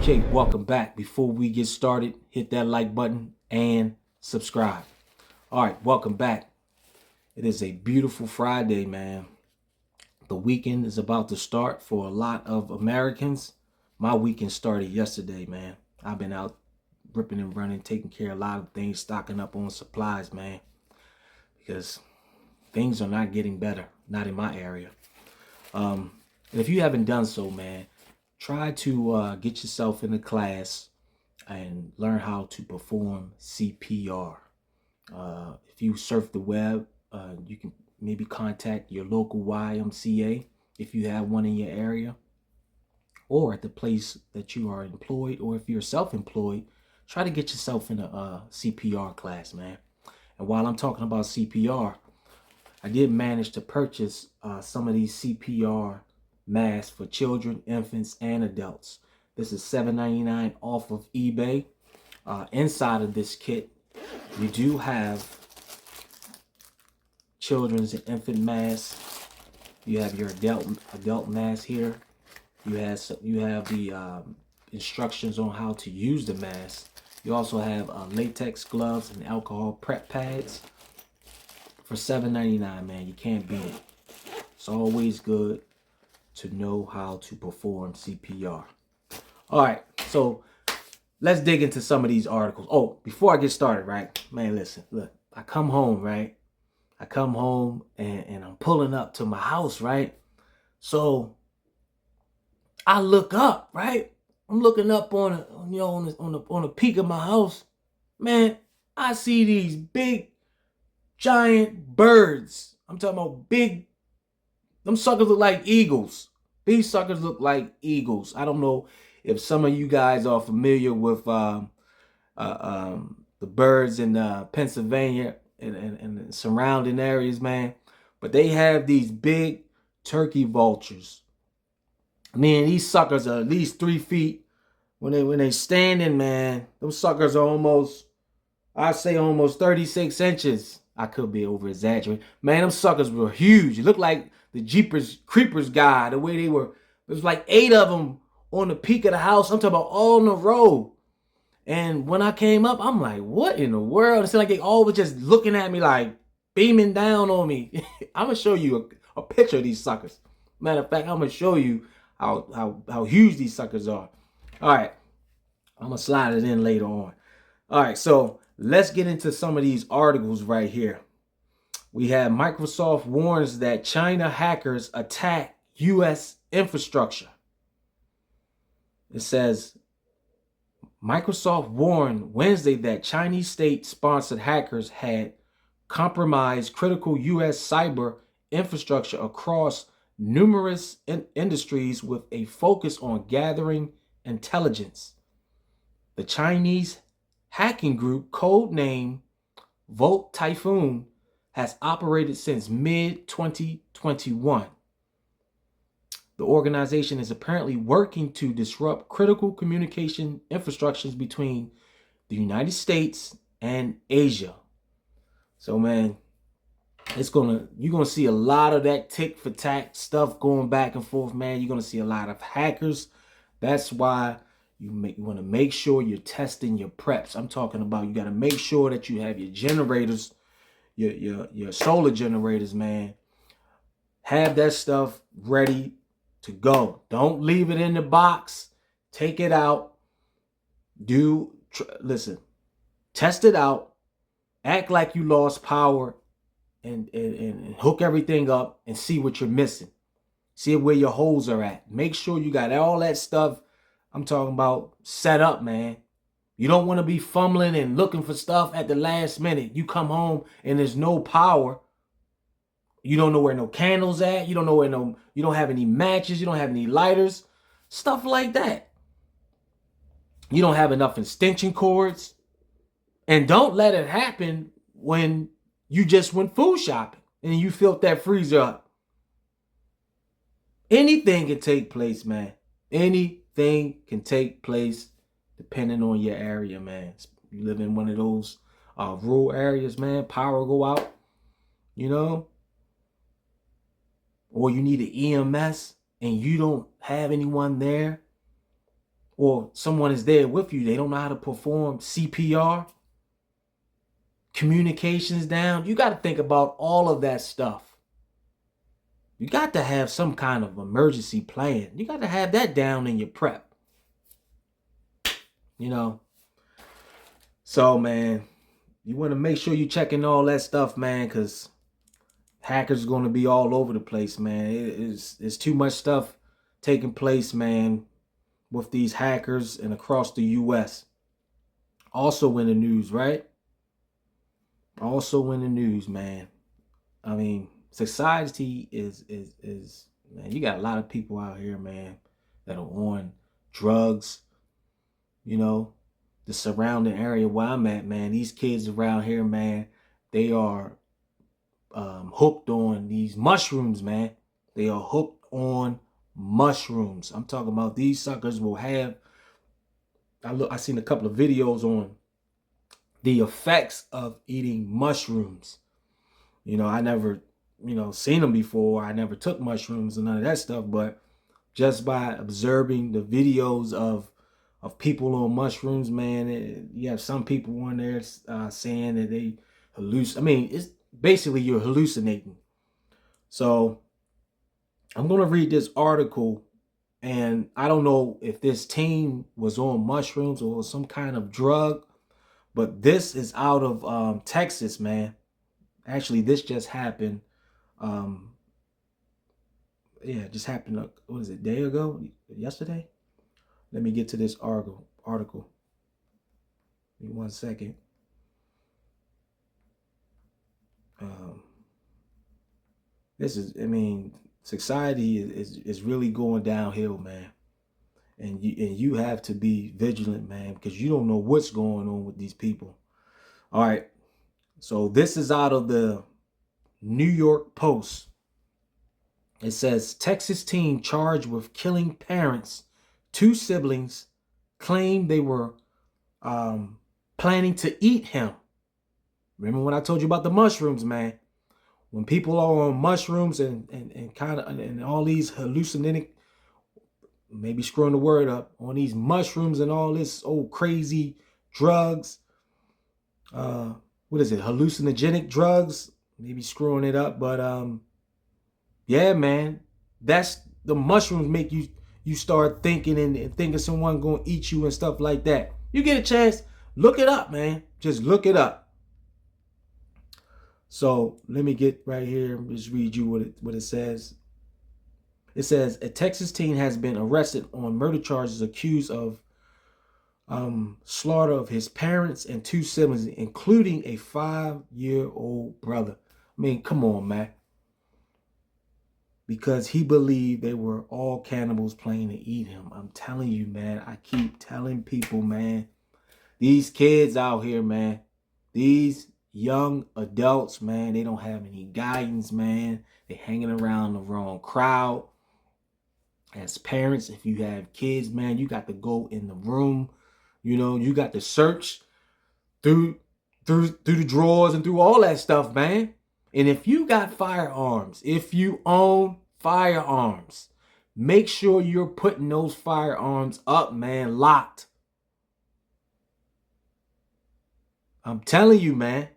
Okay, welcome back. Before we get started, hit that like button and subscribe. All right, welcome back. It is a beautiful Friday, man. The weekend is about to start for a lot of Americans. My weekend started yesterday, man. I've been out ripping and running, taking care of a lot of things, stocking up on supplies, man, because things are not getting better, not in my area. And if you haven't done so, man, try to get yourself in a class and learn how to perform CPR. If you surf the web, you can maybe contact your local YMCA if you have one in your area, or at the place that you are employed, or if you're self-employed, try to get yourself in a CPR class, man. And while I'm talking about CPR, I did manage to purchase some of these CPR masks for children, infants, and adults. This is $7.99 off of eBay. Inside of this kit, you do have children's and infant masks. You have your adult mask here. You have the instructions on how to use the mask. You also have latex gloves and alcohol prep pads for $7.99, man. You can't beat it. It's always good to know how to perform CPR. All right, so let's dig into some of these articles. Oh, before I get started, right, man, listen, look, I come home, right? I come home and I'm pulling up to my house, right? So I look up, right? I'm looking up on the peak of my house. Man, I see these big giant birds. I'm talking about big. Them suckers look like eagles. These suckers look like eagles. I don't know if some of you guys are familiar with the birds in Pennsylvania and the surrounding areas, man. But they have these big turkey vultures. Man, these suckers are at least 3 feet. When they standing, man, those suckers are almost, I'd say almost 36 inches. I could be over exaggerating. Man, them suckers were huge. It looked like the Jeepers Creepers guy, the way they were. There was like 8 of them on the peak of the house. I'm talking about all in a row. And when I came up, I'm like, what in the world? It seemed like they all were just looking at me like beaming down on me. I'm going to show you a picture of these suckers. Matter of fact, I'm going to show you how huge these suckers are. All right. I'm going to slide it in later on. All right. So let's get into some of these articles right here. We have Microsoft warns that China hackers attack U.S. infrastructure. It says Microsoft warned Wednesday that Chinese state-sponsored hackers had compromised critical U.S. cyber infrastructure across numerous industries with a focus on gathering intelligence. The Chinese hacking group, codenamed Volt Typhoon, has operated since mid-2021. The organization is apparently working to disrupt critical communication infrastructures between the United States and Asia. So, man, you're gonna see a lot of that tick for tack stuff going back and forth, man. You're gonna see a lot of hackers. That's why you want to make sure you're testing your preps. I'm talking about you got to make sure that you have your generators, your solar generators, man. Have that stuff ready to go. Don't leave it in the box. Take it out. Listen, test it out. Act like you lost power and hook everything up and see what you're missing. See where your holes are at. Make sure you got all that stuff I'm talking about set up, man. You don't want to be fumbling and looking for stuff at the last minute. You come home and there's no power. You don't know where no candles at. You don't know where you don't have any matches. You don't have any lighters. Stuff like that. You don't have enough extension cords. And don't let it happen when you just went food shopping and you filled that freezer up. Anything can take place, man. Anything can take place depending on your area, man. You live in one of those rural areas, man. Power go out, or you need an EMS and you don't have anyone there, or someone is there with you, they don't know how to perform CPR, communications down. You got to think about all of that stuff. You got to have some kind of emergency plan. You got to have that down in your prep. You know? So, man, you want to make sure you're checking all that stuff, man, because hackers are going to be all over the place, man. It's too much stuff taking place, man, with these hackers and across the U.S. Also in the news, right? Also in the news, man. I mean, society is man, you got a lot of people out here, man, that are on drugs. You know, the surrounding area where I'm at, man, these kids around here, man, they are hooked on these mushrooms, man. They are hooked on mushrooms. I'm talking about these suckers will have, I seen a couple of videos on the effects of eating mushrooms. You know, I never, seen them before. I never took mushrooms and none of that stuff, but just by observing the videos of people on mushrooms, man, you have some people on there saying that they hallucinate. I mean, it's basically you're hallucinating. So I'm going to read this article, and I don't know if this team was on mushrooms or some kind of drug, but this is out of Texas, man. Actually, this just happened. It just happened, what is it, a day ago? Yesterday? Let me get to this article. Give me 1 second. This is, I mean, society is really going downhill, man. And you have to be vigilant, man, because you don't know what's going on with these people. All right. So this is out of the New York Post. It says, Texas teen charged with killing parents, 2 siblings, claim they were planning to eat him. Remember when I told you about the mushrooms, man? When people are on mushrooms and kind of and all these hallucinogenic, maybe screwing the word up, on these mushrooms and all this old crazy drugs, what is it? Hallucinogenic drugs, maybe screwing it up, but yeah, man, that's the mushrooms make you start thinking and thinking someone gonna eat you and stuff like that. You get a chance, look it up, man. Just look it up. So let me get right here and just read you what it says. It says a Texas teen has been arrested on murder charges accused of slaughter of his parents and 2 siblings, including a 5-year-old brother. I mean, come on, man. Because he believed they were all cannibals planning to eat him. I'm telling you, man. I keep telling people, man. These kids out here, man. These young adults, man, they don't have any guidance, man. They hanging around the wrong crowd. As parents, if you have kids, man, you got to go in the room. You know, you got to search through the drawers and through all that stuff, man. And if you got firearms, if you own firearms, make sure you're putting those firearms up, man, locked. I'm telling you, man.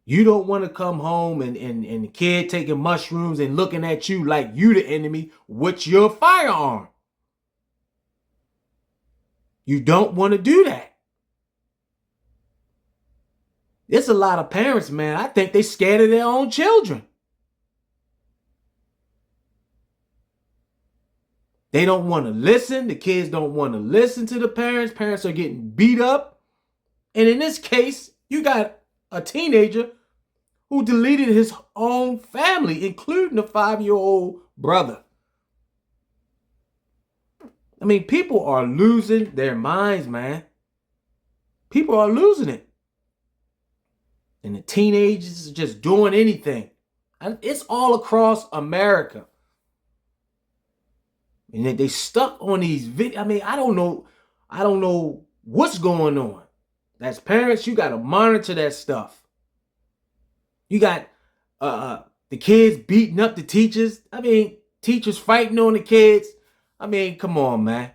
You don't want to come home and the kid taking mushrooms and looking at you like you the enemy with your firearm. You don't want to do that. There's a lot of parents, man. I think they scared of their own children. They don't want to listen. The kids don't want to listen to the parents. Parents are getting beat up. And in this case, you got a teenager who deleted his own family, including the 5-year-old brother. I mean, people are losing their minds, man. People are losing it. And the teenagers are just doing anything. And it's all across America. And they stuck on these videos. I mean, I don't know what's going on. As parents, you got to monitor that stuff. You got the kids beating up the teachers. I mean, teachers fighting on the kids. I mean, come on, man.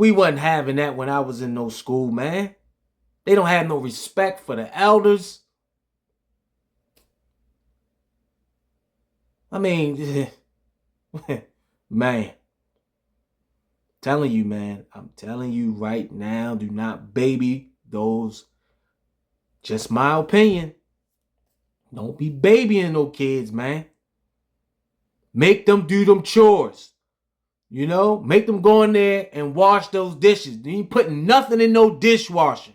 We wasn't having that when I was in no school, man. They don't have no respect for the elders. I mean, man, telling you, man, I'm telling you right now, do not baby those. Just my opinion. Don't be babying no kids, man. Make them do them chores. You know, make them go in there and wash those dishes. You ain't putting nothing in no dishwasher.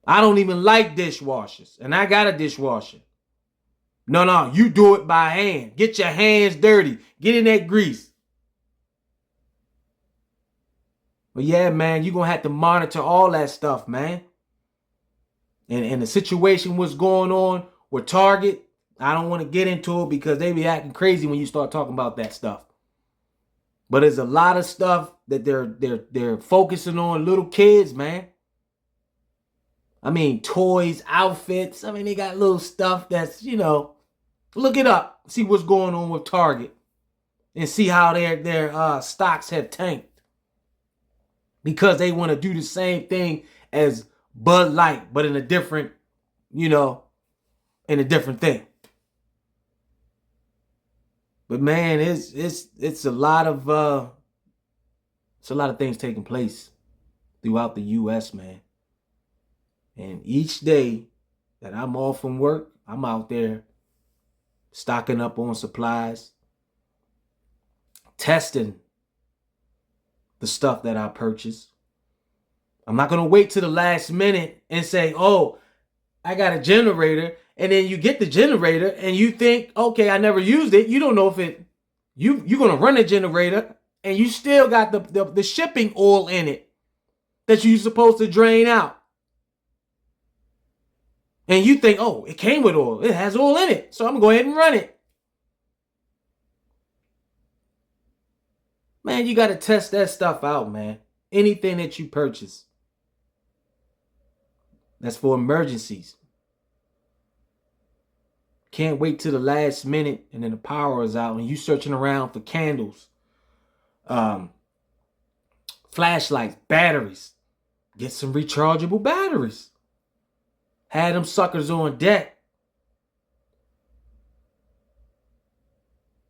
I don't even like dishwashers, and I got a dishwasher. No, you do it by hand. Get your hands dirty. Get in that grease. But yeah, man, you're going to have to monitor all that stuff, man. And the situation what's going on with Target, I don't want to get into it because they be acting crazy when you start talking about that stuff. But there's a lot of stuff that they're focusing on little kids, man. I mean, toys, outfits. I mean, they got little stuff that's, you know, look it up. See what's going on with Target. And see how their stocks have tanked. Because they want to do the same thing as Bud Light, but in a different, you know, in a different thing. But man, it's a lot of things taking place throughout the US, man. And each day that I'm off from work, I'm out there stocking up on supplies, testing the stuff that I purchase. I'm not going to wait till the last minute and say, oh, I got a generator. And then you get the generator and you think, okay, I never used it. You don't know if you're going to run the generator and you still got the shipping oil in it that you're supposed to drain out. And you think, oh, it came with oil. It has oil in it. So I'm going to go ahead and run it. Man, you got to test that stuff out, man. Anything that you purchase. That's for emergencies. Can't wait till the last minute and then the power is out and you searching around for candles, flashlights, batteries. Get some rechargeable batteries. Had them suckers on deck.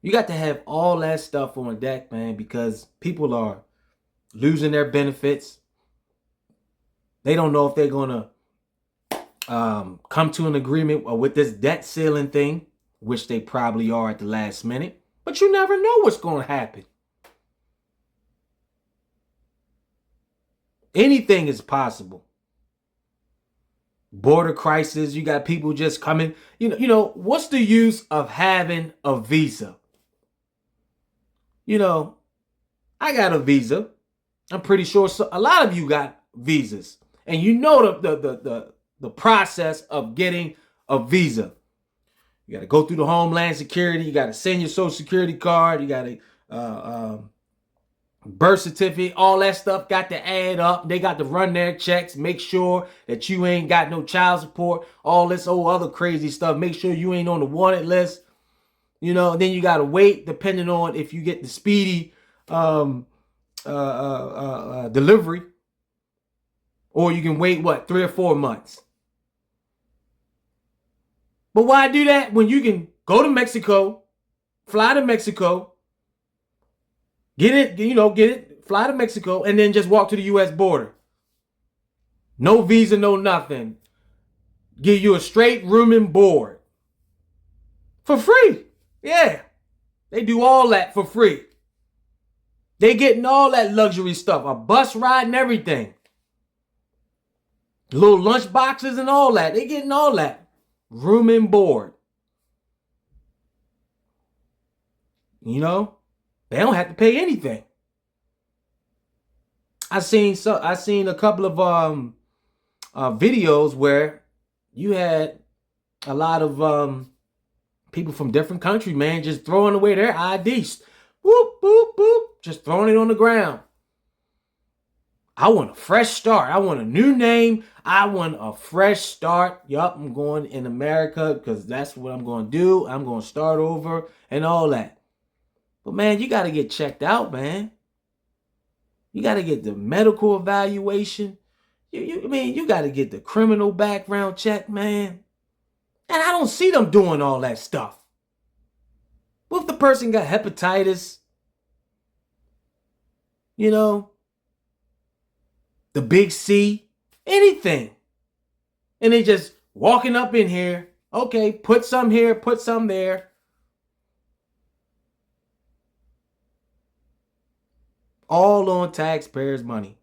You got to have all that stuff on deck, man, because people are losing their benefits. They don't know if they're going to come to an agreement with this debt ceiling thing, which they probably are at the last minute. But you never know what's going to happen. Anything is possible. Border crisis, you got people just coming. You know, what's the use of having a visa? You know, I got a visa. I'm pretty sure a lot of you got visas. And you know the process of getting a visa. You got to go through the Homeland Security. You got to send your Social Security card. You got to birth certificate. All that stuff got to add up. They got to run their checks. Make sure that you ain't got no child support. All this old other crazy stuff. Make sure you ain't on the wanted list. You know, then you got to wait depending on if you get the speedy delivery. Or you can wait, 3 or 4 months. But why do that when you can go to Mexico, fly to Mexico, get it, fly to Mexico, and then just walk to the U.S. border? No visa, no nothing. Give you a straight room and board. For free. Yeah. They do all that for free. They getting all that luxury stuff. A bus ride and everything. Little lunch boxes and all that. They getting all that. Room and board. You know, they don't have to pay anything. I seen a couple of videos where you had a lot of people from different countries, man, just throwing away their IDs. Whoop, boop, boop. Just throwing it on the ground. I want a fresh start. I want a new name. I want a fresh start. Yup, I'm going in America because that's what I'm going to do. I'm going to start over and all that. But man, you got to get checked out, man. You got to get the medical evaluation. You got to get the criminal background check, man. And I don't see them doing all that stuff. What if the person got hepatitis? You know, the big C, anything. And they just walking up in here. Okay, put some here, put some there. All on taxpayers' money.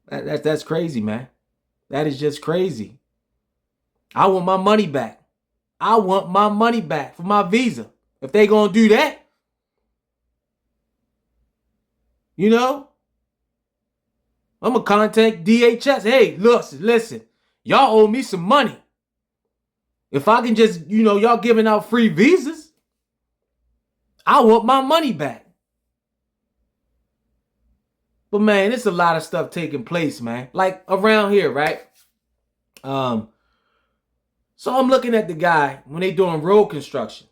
That's crazy, man. That is just crazy. I want my money back. I want my money back for my visa. If they gonna do that, you know, I'm gonna contact DHS. Hey, listen, y'all owe me some money. If I can just, y'all giving out free visas, I want my money back. But man, it's a lot of stuff taking place, man. Like around here, right? So I'm looking at the guy when they doing road construction.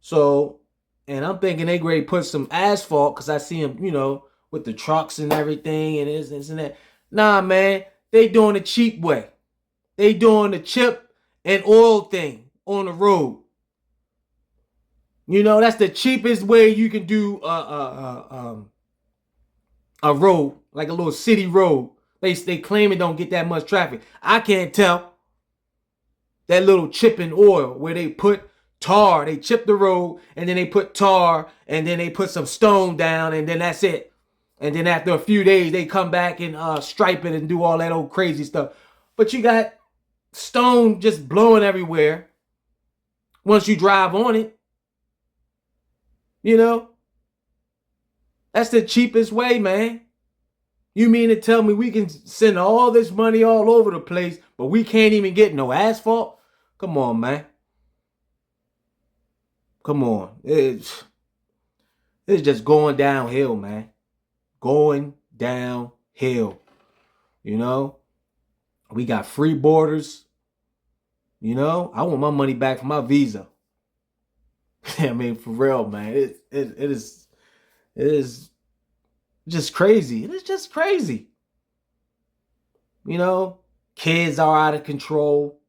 So, and I'm thinking they ready to put some asphalt because I see him, with the trucks and everything and this and that. Nah, man, they doing the cheap way. They doing the chip and oil thing on the road. That's the cheapest way you can do a road, like a little city road. They claim it don't get that much traffic. I can't tell. That little chip and oil where they put tar, they chip the road and then they put tar and then they put some stone down and then that's it. And then after a few days they come back and stripe it and do all that old crazy stuff. But you got stone just blowing everywhere once you drive on it. That's the cheapest way, man. You mean to tell me we can send all this money all over the place, but we can't even get no asphalt? Come on, man. Come on. It's just going downhill, man. Going downhill. We got free borders. I want my money back for my visa. I mean, for real, man. It is just crazy. It is just crazy. Kids are out of control.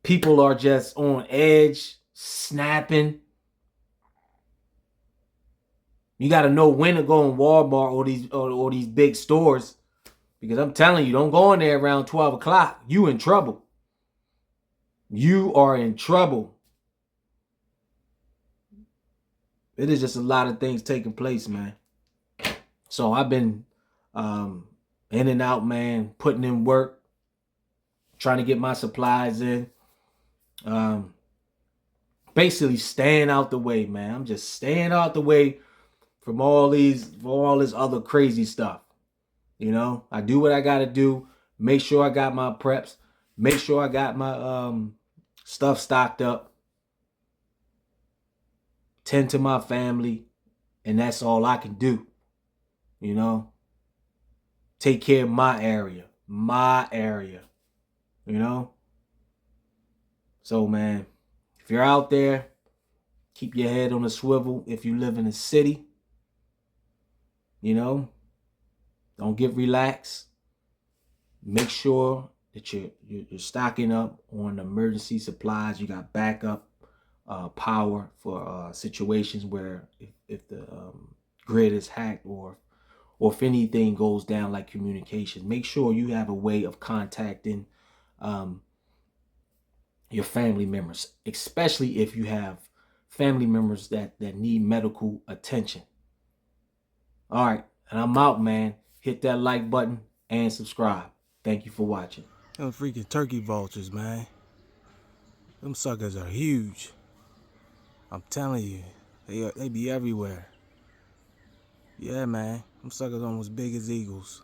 People are just on edge, snapping. You got to know when to go in Walmart or these big stores, because I'm telling you, don't go in there around 12 o'clock. You in trouble. You are in trouble. It is just a lot of things taking place, man. So I've been in and out, man, putting in work, trying to get my supplies in. Basically staying out the way, man. I'm just staying out the way from all this other crazy stuff. I do what I got to do. Make sure I got my preps. Make sure I got my stuff stocked up. Tend to my family. And that's all I can do. Take care of my area. So, man, if you're out there, keep your head on a swivel. If you live in a city, don't get relaxed. Make sure that you're stocking up on emergency supplies. You got backup power for situations where if the grid is hacked or if anything goes down like communication. Make sure you have a way of contacting your family members, especially if you have family members that need medical attention. All right, and I'm out, man. Hit that like button and subscribe. Thank you for watching. Them freaking turkey vultures, man. Them suckers are huge. I'm telling you, they be everywhere. Yeah, man. Them suckers almost big as eagles.